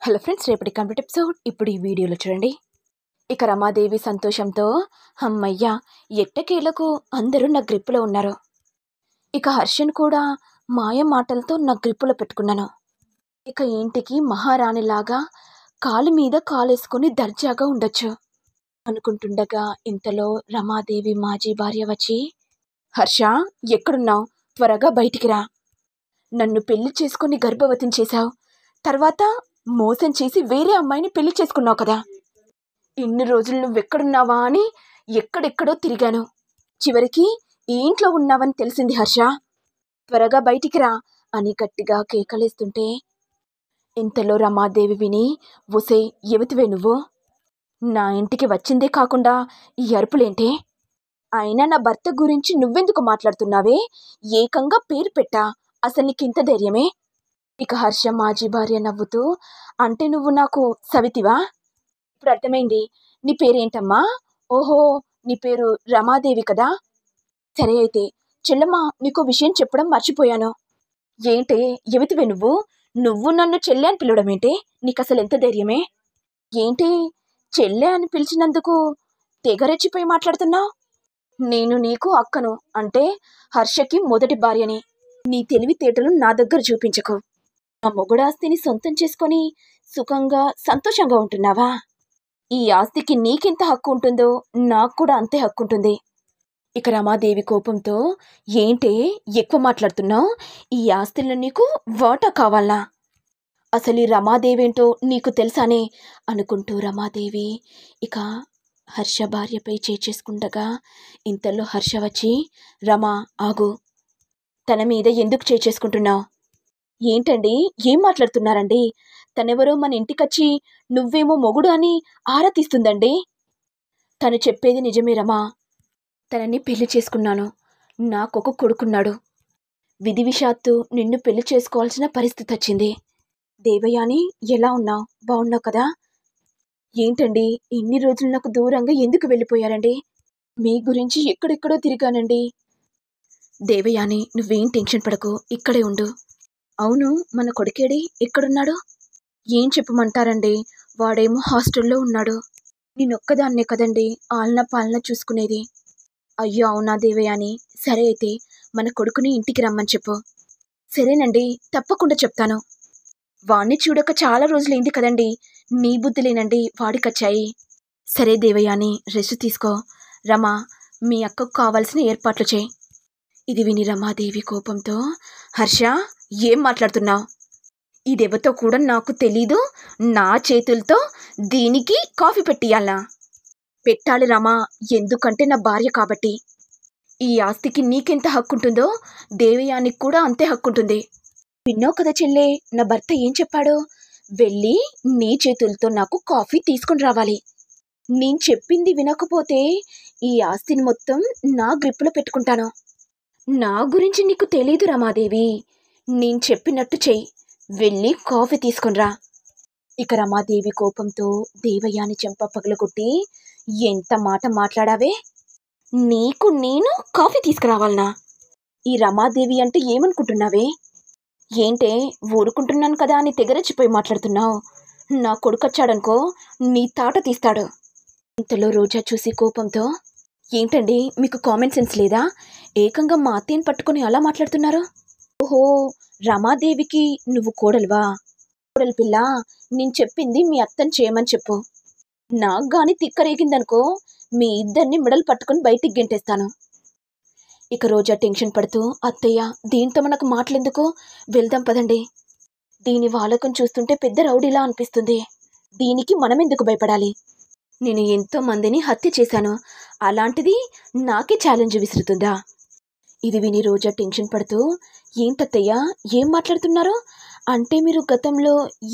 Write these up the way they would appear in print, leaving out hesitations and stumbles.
Hello friends, రేపటి complete episode ఇప్పుడు ఈ వీడియోలో చూడండి. ఇక రమాదేవి సంతోషంతో అమ్మయ్య ఎట్టకేలకు అందరూ నా గ్రిప్పులో ఉన్నారు. ఇక హర్షను కూడా మాయ మాటలతో నా గ్రిప్పులో పెట్టుకున్నాను. ఇక ఇంటికి మహారాణిలాగా కాలు మీద కాలేసుకొని దర్జాగా ఉండొచ్చు అనుకుంటుండగా ఇంతలో రమాదేవి మాజీ భార్య వచ్చి, హర్ష ఎక్కడున్నావు? త్వరగా బయటికి రా. నన్ను పెళ్లి చేసుకుని గర్భవతిని చేశావు. తర్వాత మోసం చేసి వేరే అమ్మాయిని పెళ్లి చేసుకున్నావు కదా. ఇన్ని రోజులు నువ్వెక్కడున్నావా అని ఎక్కడెక్కడో తిరిగాను. చివరికి ఈ ఇంట్లో ఉన్నావని తెలిసింది హర్ష. త్వరగా బయటికి రా అని గట్టిగా కేకలేస్తుంటే ఇంతలో రమాదేవి విని, ఒసే ఎవతివే నువ్వు? నా ఇంటికి వచ్చిందే కాకుండా ఈ అరుపులేంటే? అయినా నా భర్త గురించి నువ్వెందుకు మాట్లాడుతున్నావే? ఏకంగా పేరు పెట్టా. అసలు నీకింత ధైర్యమే? ఇక హర్ష మాజీ భార్య నవ్వుతూ, అంటే నువ్వు నాకు సవితివా? ఇప్పుడు అర్థమైంది. నీ పేరేంటమ్మా? ఓహో, నీ పేరు రమాదేవి కదా. సరే అయితే చెల్లమ్మ, నీకో విషయం చెప్పడం మర్చిపోయాను. ఏంటే ఎవతివే నువ్వు? నువ్వు నన్ను చెల్లె అని పిలవడం ఏంటే? నీకు అసలు ఎంత ధైర్యమే? ఏంటి చెల్లె అని పిలిచినందుకు తెగరెచ్చిపోయి మాట్లాడుతున్నావు? నేను నీకు అక్కను, అంటే హర్షకి మొదటి భార్యని. నీ తెలివితేటలు నా దగ్గర చూపించకు. ఆ మొగుడాస్తిని సొంతం చేసుకొని సుఖంగా సంతోషంగా ఉంటున్నావా? ఈ ఆస్తికి నీకెంత హక్కు ఉంటుందో నాకు కూడా అంతే హక్కు ఉంటుంది. ఇక రమాదేవి కోపంతో, ఏంటే ఎక్కువ మాట్లాడుతున్నావు? ఈ ఆస్తిలో నీకు వాటా కావాలా? అసలు ఈ రమాదేవేంటో నీకు తెలుసానే అనుకుంటూ రమాదేవి ఇక హర్ష భార్యపై చేసుకుండగా ఇంతలో హర్ష వచ్చి, రమా ఆగు, తన మీద ఎందుకు చేసుకుంటున్నావు? ఏంటండి, ఏం మాట్లాడుతున్నారండి? తనెవరో మన ఇంటికొచ్చి నువ్వేమో మొగుడు అని ఆరా తీస్తుందండి. తను చెప్పేది నిజమే రమా. తనని పెళ్లి చేసుకున్నాను. నాకొక కొడుకున్నాడు. విధివిషాత్తు నిన్ను పెళ్లి చేసుకోవాల్సిన పరిస్థితి వచ్చింది. దేవయాని, ఎలా ఉన్నావు? బాగున్నావు కదా? ఏంటండి, ఇన్ని రోజులు నాకు దూరంగా ఎందుకు వెళ్ళిపోయారండి? మీ గురించి ఎక్కడెక్కడో తిరిగానండి. దేవయాని, నువ్వేం టెన్షన్ పడకు, ఇక్కడే ఉండు. అవును, మన కొడుకేడి? ఎక్కడున్నాడు? ఏం చెప్పమంటారండి, వాడేమో హాస్టల్లో ఉన్నాడు. నేనొక్కదాన్నే కదండి ఆలన పాలన చూసుకునేది. అయ్యో అవునా దేవయాని, సరే అయితే మన కొడుకుని ఇంటికి రమ్మని చెప్పు. సరేనండి, తప్పకుండా చెప్తాను. వాణ్ణి చూడక చాలా రోజులైంది కదండి. నీ బుద్ధులేనండి వాడికొచ్చాయి. సరే దేవయాని, రెస్ట్ తీసుకో. రమా, మీ అక్కకు కావాల్సిన ఏర్పాట్లు చేయి. ఇది విని రమాదేవి కోపంతో, హర్ష ఏం మాట్లాడుతున్నావు? ఇదెవతో కూడా నాకు తెలీదు. నా చేతులతో దీనికి కాఫీ పెట్టియాలా? పెట్టాలి రమా, ఎందుకంటే నా భార్య కాబట్టి. ఈ ఆస్తికి నీకెంత హక్కుంటుందో దేవయానికి కూడా అంతే హక్కుంటుంది. విన్నావు కదా చెల్లే, నా భర్త ఏం చెప్పాడో? వెళ్ళి నీ చేతులతో నాకు కాఫీ తీసుకుని రావాలి. నేను చెప్పింది వినకపోతే ఈ ఆస్తిని మొత్తం నా గ్రిప్పులో పెట్టుకుంటాను. నా గురించి నీకు తెలీదు రమాదేవి. నేను చెప్పినట్టు చెయ్యి. వెళ్ళి కాఫీ తీసుకునిరా. ఇక రమాదేవి కోపంతో దేవయాని చెంప పగలగొట్టి, ఎంత మాట మాట్లాడావే? నీకు నేను కాఫీ తీసుకురావాలనా? ఈ రమాదేవి అంటే ఏమనుకుంటున్నావే? ఏంటే ఊరుకుంటున్నాను కదా అని తెగరచ్చిపోయి మాట్లాడుతున్నావు? నా కొడుకొచ్చాడనుకో నీ తాట తీస్తాడు. ఇంతలో రోజా చూసి కోపంతో, ఏంటండి మీకు కామన్ సెన్స్ లేదా? ఏకంగా మా అత్తయ్యని పట్టుకొని అలా మాట్లాడుతున్నారు. ఓహో, రమాదేవికి నువ్వు కోడలువా? కోడలు పిల్ల, నేను చెప్పింది మీ అత్తని చేయమని చెప్పు. నాకు గాని తిక్కరేగిందనుకో మీ ఇద్దరిని మెడలు పట్టుకొని బయటికి గెంటేస్తాను. ఇక రోజా టెన్షన్ పడుతూ, అత్తయ్య దీంతో మనకు మాటలెందుకు, వెళ్దాం పదండి. దీని వాలకం చూస్తుంటే పెద్ద రౌడీలా అనిపిస్తుంది. దీనికి మనమెందుకు భయపడాలి? నేను ఎంతో మందిని హత్య చేశాను, అలాంటిది నాకే ఛాలెంజ్ విసురుతుందా? ఇది విని రోజా టెన్షన్ పడుతూ, ఏంటత్తయ్య ఏం మాట్లాడుతున్నారు? అంటే మీరు గతంలో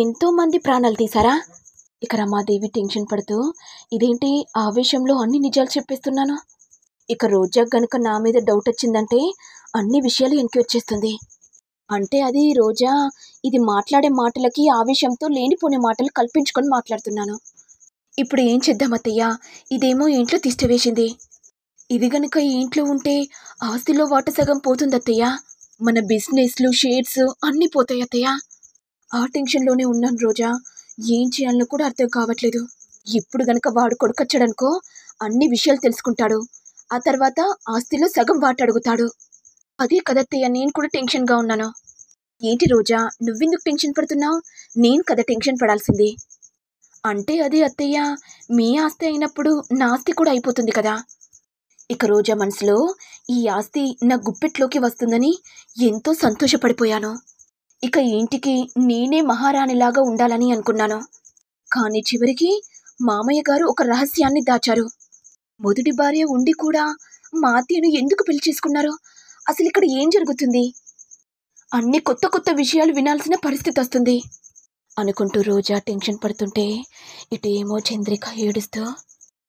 ఎంతో మంది ప్రాణాలు తీశారా? ఇక రమాదేవి టెన్షన్ పడుతూ, ఇదేంటి ఆవేశంలో అన్ని నిజాలు చెప్పేస్తున్నాను. ఇక రోజా గనుక నా మీద డౌట్ వచ్చిందంటే అన్ని విషయాలు వెనక్కి వచ్చేస్తుంది. అంటే అది రోజా, ఇది మాట్లాడే మాటలకి ఆవేశంతో లేనిపోని మాటలు కల్పించుకొని మాట్లాడుతున్నాను. ఇప్పుడు ఏం చేద్దాం అత్తయ్య? ఇదేమో ఇంట్లో తిష్ట వేసింది. ఇది గనుక ఈ ఇంట్లో ఉంటే ఆస్తిలో వాట సగం పోతుంది అత్తయ్య. మన బిజినెస్లు, షేర్స్ అన్నీ పోతాయి అత్తయ్య. ఆ టెన్షన్లోనే ఉన్నాను రోజా. ఏం చేయాలో కూడా అర్థం కావట్లేదు. ఇప్పుడు గనక వాడు కొడుకొచ్చాడనుకో అన్ని విషయాలు తెలుసుకుంటాడు. ఆ తర్వాత ఆస్తిలో సగం వాట అడుగుతాడు. అదే కదత్తయ్య, నేను కూడా టెన్షన్గా ఉన్నాను. ఏంటి రోజా, నువ్వెందుకు టెన్షన్ పడుతున్నావు? నేను కదా టెన్షన్ పడాల్సింది. అంటే అది అత్తయ్య, మీ ఆస్తి అయినప్పుడు నా ఆస్తి కూడా అయిపోతుంది కదా. ఇక రోజా మనసులో ఈ ఆస్తి నా గుప్పెట్లోకి వస్తుందని ఎంతో సంతోషపడిపోయాను. ఇక ఇంటికి నేనే మహారాణిలాగా ఉండాలని అనుకున్నాను. కానీ చివరికి మామయ్య గారు ఒక రహస్యాన్ని దాచారు. మొదటి భార్య ఉండి కూడా మా అత్తయ్యను ఎందుకు పెళ్లి చేసుకున్నారో, అసలు ఇక్కడ ఏం జరుగుతుంది? అన్ని కొత్త కొత్త విషయాలు వినాల్సిన పరిస్థితి వస్తుంది అనుకుంటూ రోజా టెన్షన్ పడుతుంటే, ఇటేమో చంద్రిక ఏడుస్తూ,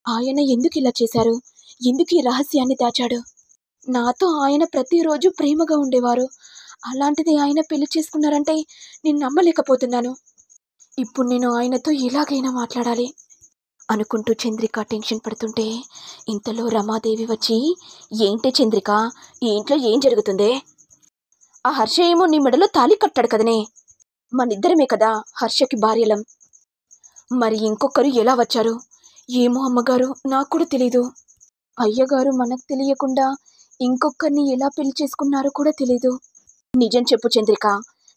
ఆయన ఎందుకు ఇలా చేశారు? ఎందుకు ఈ రహస్యాన్ని దాచాడు? నాతో ఆయన ప్రతిరోజు ప్రేమగా ఉండేవారు. అలాంటిది ఆయన పెళ్లి చేసుకున్నారంటే నేను నమ్మలేకపోతున్నాను. ఇప్పుడు నేను ఆయనతో ఎలాగైనా మాట్లాడాలి అనుకుంటూ చంద్రిక టెన్షన్ పడుతుంటే, ఇంతలో రమాదేవి వచ్చి, ఏంటే చంద్రిక, ఈ ఇంట్లో ఏం జరుగుతుందే? ఆ హర్ష ఏమో నీ మెడలో తాళి కట్టాడు కదనే. మనిద్దరమే కదా హర్షకి భార్యలం. మరి ఇంకొకరు ఎలా వచ్చారు? ఏమో అమ్మగారు, నాకు కూడా తెలీదు. అయ్యగారు మనకు తెలియకుండా ఇంకొకరిని ఎలా పెళ్లి చేసుకున్నారో కూడా తెలీదు. నిజం చెప్పు చంద్రిక,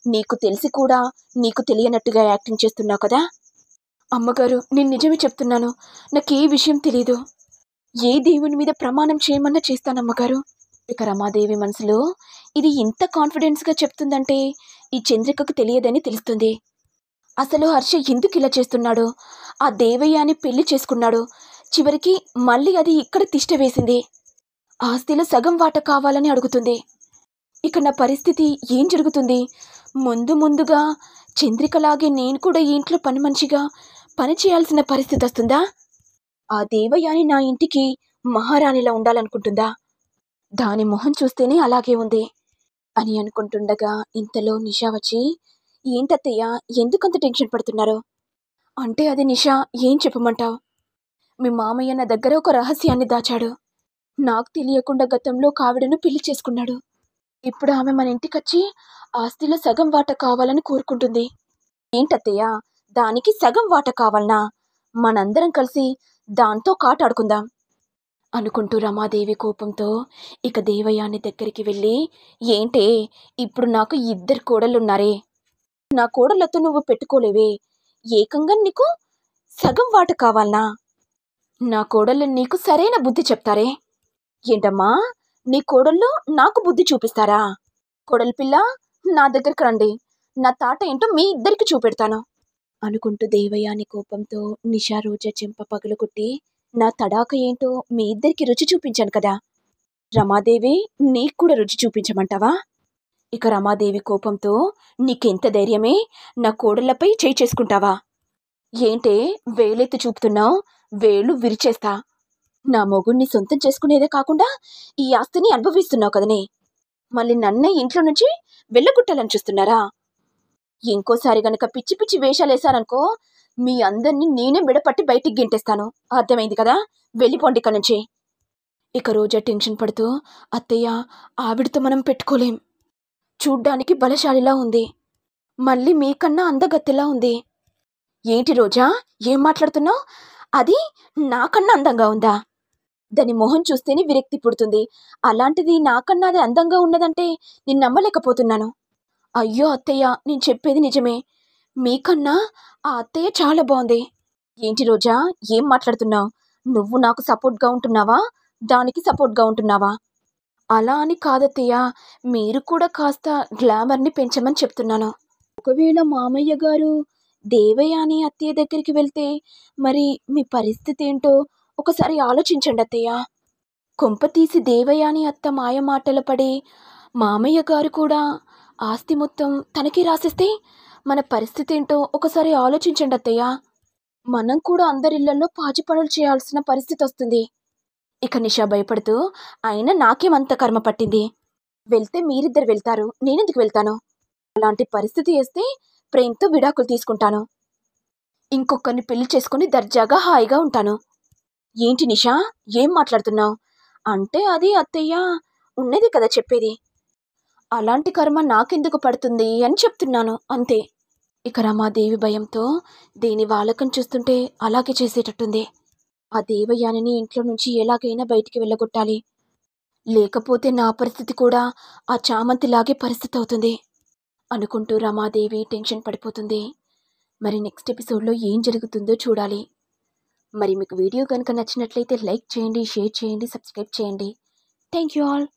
నీకు తెలిసి కూడా నీకు తెలియనట్టుగా యాక్టింగ్ చేస్తున్నావు కదా. అమ్మగారు, నేను నిజమే చెప్తున్నాను. నాకు ఏ విషయం తెలీదు. ఏ దేవుని మీద ప్రమాణం చేయమన్నా చేస్తానమ్మగారు. ఇక రమాదేవి మనసులో, ఇది ఇంత కాన్ఫిడెన్స్గా చెప్తుందంటే ఈ చంద్రికకు తెలియదని తెలుస్తుంది. అసలు హర్ష ఎందుకు ఇలా చేస్తున్నాడు? ఆ దేవయ్యాని పెళ్లి చేసుకున్నాడు. చివరికి మళ్ళీ అది ఇక్కడ తిష్ట వేసింది. ఆస్తిలో సగం వాట కావాలని అడుగుతుంది. ఇక నా పరిస్థితి ఏం జరుగుతుంది? ముందుగా చంద్రికలాగే నేను కూడా ఈ ఇంట్లో పని మనిషిగా పని చేయాల్సిన పరిస్థితి వస్తుందా? ఆ దేవయాని నా ఇంటికి మహారాణిలా ఉండాలనుకుంటుందా? దాని మొహం చూస్తేనే అలాగే ఉంది అని అనుకుంటుండగా ఇంతలో నిషా వచ్చి, ఏంటత్తయ్య, ఎందుకంత టెన్షన్ పడుతున్నారు? అంటే అది నిషా, ఏం చెప్పమంటావు? మీ మామయ్య నా దగ్గర ఒక రహస్యాన్ని దాచాడు. నాకు తెలియకుండా గతంలో కావిడను పెళ్లి చేసుకున్నాడు. ఇప్పుడు ఆమె మన ఇంటికొచ్చి ఆస్తిలో సగం వాట కావాలని కోరుకుంటుంది. ఏంటత్తయ్య, దానికి సగం వాట కావాలనా? మనందరం కలిసి దాంతో కాటాడుకుందాం అనుకుంటూ రమాదేవి కోపంతో ఇక దేవయాని దగ్గరికి వెళ్ళి, ఏంటే, ఇప్పుడు నాకు 2 కోడళ్ళున్నారే. నా కోడళ్ళతో నువ్వు పెట్టుకోలేవే, ఏకంగా నీకు సగం వాట కావాలనా? నా కోడళ్ళు నీకు సరైన బుద్ధి చెప్తారే. ఏంటమ్మా, నీ కోడళ్ళు నాకు బుద్ధి చూపిస్తారా? కోడలి పిల్ల, నా దగ్గరికి రండి, నా తాట ఏంటో మీ ఇద్దరికి చూపెడతాను అనుకుంటూ దేవయాని కోపంతో నిషా రోజా చెంప పగలగొట్టి, నా తడాక ఏంటో మీ ఇద్దరికి రుచి చూపించాను కదా. రమాదేవి, నీకు కూడా రుచి చూపించమంటావా? ఇక రమాదేవి కోపంతో, నీకెంత ధైర్యమే, నా కోడళ్లపై చేయి చేసుకుంటావా? ఏంటే వేలెత్తి చూపుతున్నావు? వేలు విరిచేస్తా. నా మొగుణ్ణి సొంతం చేసుకునేదే కాకుండా ఈ ఆస్తిని అనుభవిస్తున్నావు కదనే. మళ్ళీ నన్నే ఇంట్లో నుంచి వెళ్ళగొట్టాలని చూస్తున్నారా? ఇంకోసారి గనక పిచ్చి పిచ్చి వేషాలేశారనుకో, మీ అందరినీ నేనే మెడపట్టి బయటికి గింటేస్తాను. అర్థమైంది కదా? వెళ్ళిపోండి ఇక్కడి నుంచి. ఇక రోజా టెన్షన్ పడుతూ, అత్తయ్య, ఆవిడతో మనం పెట్టుకోలేం. చూడ్డానికి బలశాలిలా ఉంది, మళ్ళీ మీకన్నా అందగత్తెలా ఉంది. ఏంటి రోజా, ఏం మాట్లాడుతున్నావు? అది నాకన్నా అందంగా ఉందా? దాని మొహం చూస్తేనే విరక్తి పుడుతుంది. అలాంటిది నాకన్నా అది అందంగా ఉన్నదంటే నేను నమ్మలేకపోతున్నాను. అయ్యో అత్తయ్య, నేను చెప్పేది నిజమే. మీకన్నా ఆ అత్తయ్య చాలా బాగుంది. ఏంటి రోజా, ఏం మాట్లాడుతున్నావు? నువ్వు నాకు సపోర్ట్గా ఉంటున్నావా, దానికి సపోర్ట్గా ఉంటున్నావా? అలా అని కాదత్తయ్య, మీరు కూడా కాస్త గ్లామర్ని పెంచమని చెప్తున్నాను. ఒకవేళ మామయ్య గారు దేవయాని అత్తయ్య దగ్గరికి వెళ్తే మరి మీ పరిస్థితి ఏంటో ఒకసారి ఆలోచించండి అత్తయ్య. కొంప తీసి దేవయాని అత్త మాయ మాటలు పడి మామయ్య గారు కూడా ఆస్తి మొత్తం తనకి రాసిస్తే మన పరిస్థితి ఏంటో ఒకసారి ఆలోచించండి అత్తయ్య. మనం కూడా అందరిళ్లలో పాచి పనులు చేయాల్సిన పరిస్థితి వస్తుంది. ఇక నిషా భయపడుతూ, అయినా నాకేమంత కర్మ పట్టింది? వెళ్తే మీరిద్దరు వెళ్తారు, నేనెందుకు వెళ్తాను? అలాంటి పరిస్థితి వస్తే ప్రేమతో విడాకులు తీసుకుంటాను. ఇంకొకరిని పెళ్లి చేసుకుని దర్జాగా హాయిగా ఉంటాను. ఏంటి నిషా, ఏం మాట్లాడుతున్నావు? అంటే అది అత్తయ్య, ఉన్నది కదా చెప్పేది. అలాంటి కర్మ నాకెందుకు పడుతుంది అని చెప్తున్నాను అంతే. ఇక రమాదేవి భయంతో దేని వాలకం చూస్తుంటే అలాగే చేసేటట్టుంది. ఆ దేవయానిని ఇంట్లో నుంచి ఎలాగైనా బయటికి వెళ్ళగొట్టాలి. లేకపోతే నా పరిస్థితి కూడా ఆ చామంతిలాగే పరిస్థితి అవుతుంది అనుకుంటూ రమాదేవి టెన్షన్ పడిపోతుంది. మరి నెక్స్ట్ ఎపిసోడ్లో ఏం జరుగుతుందో చూడాలి. మరి మీకు వీడియో కనుక నచ్చినట్లయితే లైక్ చేయండి, షేర్ చేయండి, సబ్స్క్రైబ్ చేయండి. Thank you all.